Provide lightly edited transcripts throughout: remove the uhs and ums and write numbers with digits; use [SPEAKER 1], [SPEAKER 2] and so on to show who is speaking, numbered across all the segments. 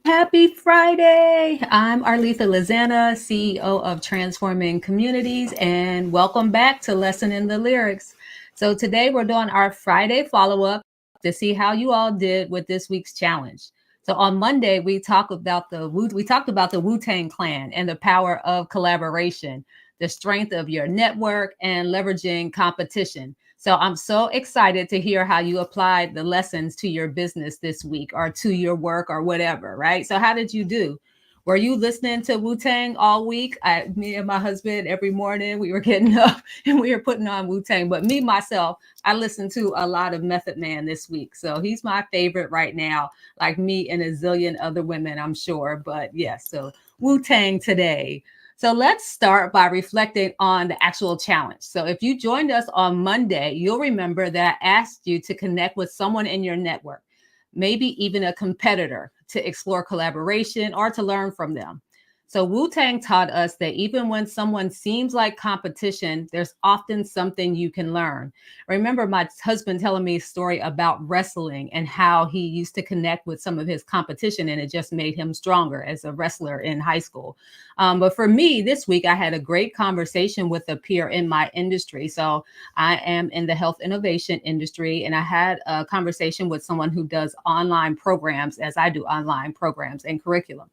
[SPEAKER 1] Happy Friday. I'm Arletha Lizana, CEO of Transforming Communities, and welcome back to Lesson in the Lyrics. So today we're doing our Friday follow-up to see how you all did with this week's challenge. So on Monday we talked about the Wu-Tang Clan and the power of collaboration, the strength of your network, and leveraging competition. So I'm so excited to hear how you applied the lessons to your business this week or to your work or whatever, right? So how did you do? Were you listening to Wu-Tang all week? Me and my husband, every morning we were getting up and we were putting on Wu-Tang. But me, myself, I listened to a lot of Method Man this week. So he's my favorite right now, like me and a zillion other women, I'm sure. But yes, so Wu-Tang today. So let's start by reflecting on the actual challenge. So if you joined us on Monday, you'll remember that I asked you to connect with someone in your network, maybe even a competitor, to explore collaboration or to learn from them. So Wu-Tang taught us that even when someone seems like competition, there's often something you can learn. I remember my husband telling me a story about wrestling and how he used to connect with some of his competition and it just made him stronger as a wrestler in high school. But for me, this week, I had a great conversation with a peer in my industry. So I am in the health innovation industry, and I had a conversation with someone who does online programs as I do online programs and curriculum.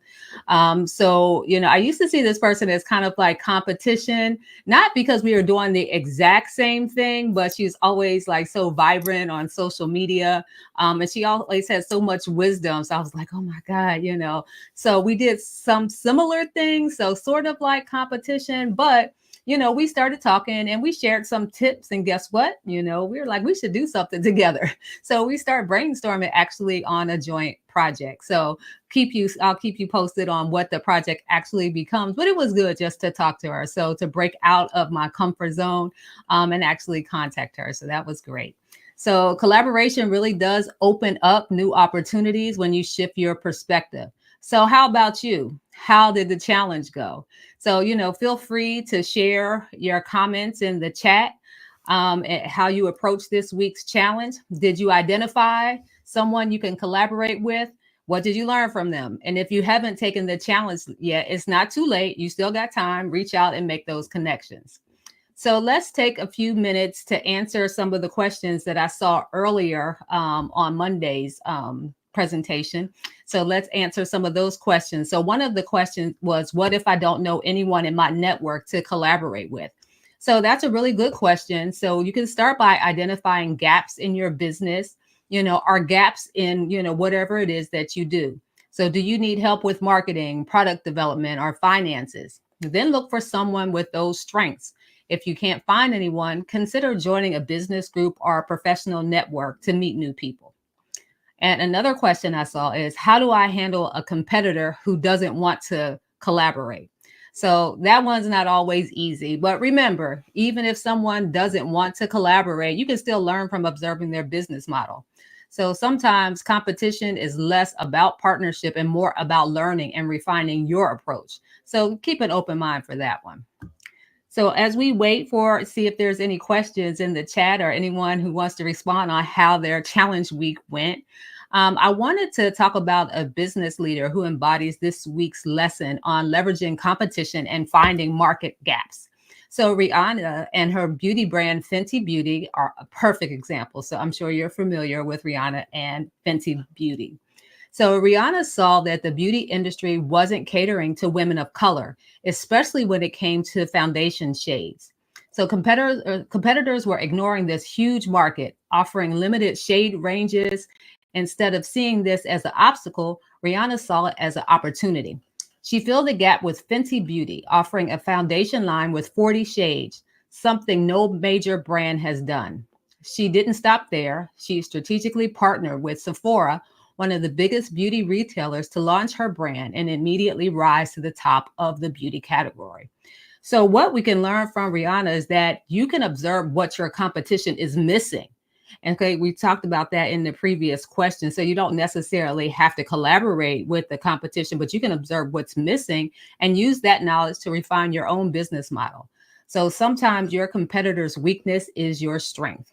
[SPEAKER 1] I used to see this person as kind of like competition, not because we were doing the exact same thing, but she's always like so vibrant on social media. And she always has so much wisdom. So I was like, oh my God. So we did some similar things. So sort of like competition, but we started talking and we shared some tips. And guess what? We were like, we should do something together. So we started brainstorming actually on a joint project. So I'll keep you posted on what the project actually becomes. But it was good just to talk to her. So to break out of my comfort zone and actually contact her. So that was great. So collaboration really does open up new opportunities when you shift your perspective. So how about you? How did the challenge go? So, feel free to share your comments in the chat, how you approach this week's challenge. Did you identify someone you can collaborate with? What did you learn from them? And if you haven't taken the challenge yet, it's not too late. You still got time. Reach out and make those connections. So let's take a few minutes to answer some of the questions that I saw earlier on Monday's presentation. So let's answer some of those questions. So one of the questions was, what if I don't know anyone in my network to collaborate with? So that's a really good question. So you can start by identifying gaps in your business, or gaps in, whatever it is that you do. So do you need help with marketing, product development, or finances? Then look for someone with those strengths. If you can't find anyone, consider joining a business group or a professional network to meet new people. And another question I saw is, how do I handle a competitor who doesn't want to collaborate? So that one's not always easy. But remember, even if someone doesn't want to collaborate, you can still learn from observing their business model. So sometimes competition is less about partnership and more about learning and refining your approach. So keep an open mind for that one. So as we wait see if there's any questions in the chat or anyone who wants to respond on how their challenge week went, I wanted to talk about a business leader who embodies this week's lesson on leveraging competition and finding market gaps. So Rihanna and her beauty brand Fenty Beauty are a perfect example. So I'm sure you're familiar with Rihanna and Fenty Beauty. So Rihanna saw that the beauty industry wasn't catering to women of color, especially when it came to foundation shades. So competitors were ignoring this huge market, offering limited shade ranges. Instead of seeing this as an obstacle, Rihanna saw it as an opportunity. She filled the gap with Fenty Beauty, offering a foundation line with 40 shades, something no major brand has done. She didn't stop there. She strategically partnered with Sephora, one of the biggest beauty retailers, to launch her brand and immediately rise to the top of the beauty category. So what we can learn from Rihanna is that you can observe what your competition is missing. Okay, we talked about that in the previous question. So you don't necessarily have to collaborate with the competition, but you can observe what's missing and use that knowledge to refine your own business model. So sometimes your competitor's weakness is your strength.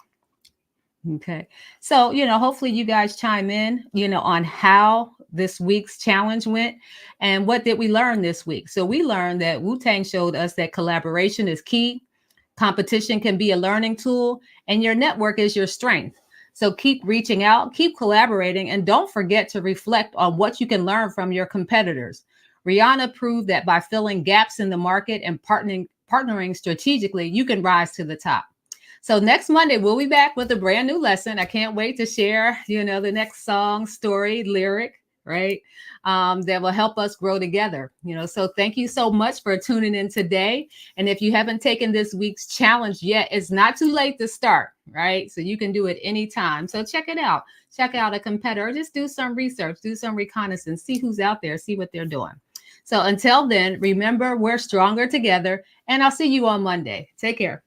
[SPEAKER 1] Okay. So, hopefully you guys chime in, on how this week's challenge went. And what did we learn this week? So we learned that Wu-Tang showed us that collaboration is key. Competition can be a learning tool, and your network is your strength. So keep reaching out, keep collaborating, and don't forget to reflect on what you can learn from your competitors. Rihanna proved that by filling gaps in the market and partnering strategically, you can rise to the top. So next Monday, we'll be back with a brand new lesson. I can't wait to share, the next song, story, lyric, right? That will help us grow together. So thank you so much for tuning in today. And if you haven't taken this week's challenge yet, it's not too late to start, right? So you can do it anytime. So check it out. Check out a competitor. Just do some research, do some reconnaissance, see who's out there, see what they're doing. So until then, remember, we're stronger together, and I'll see you on Monday. Take care.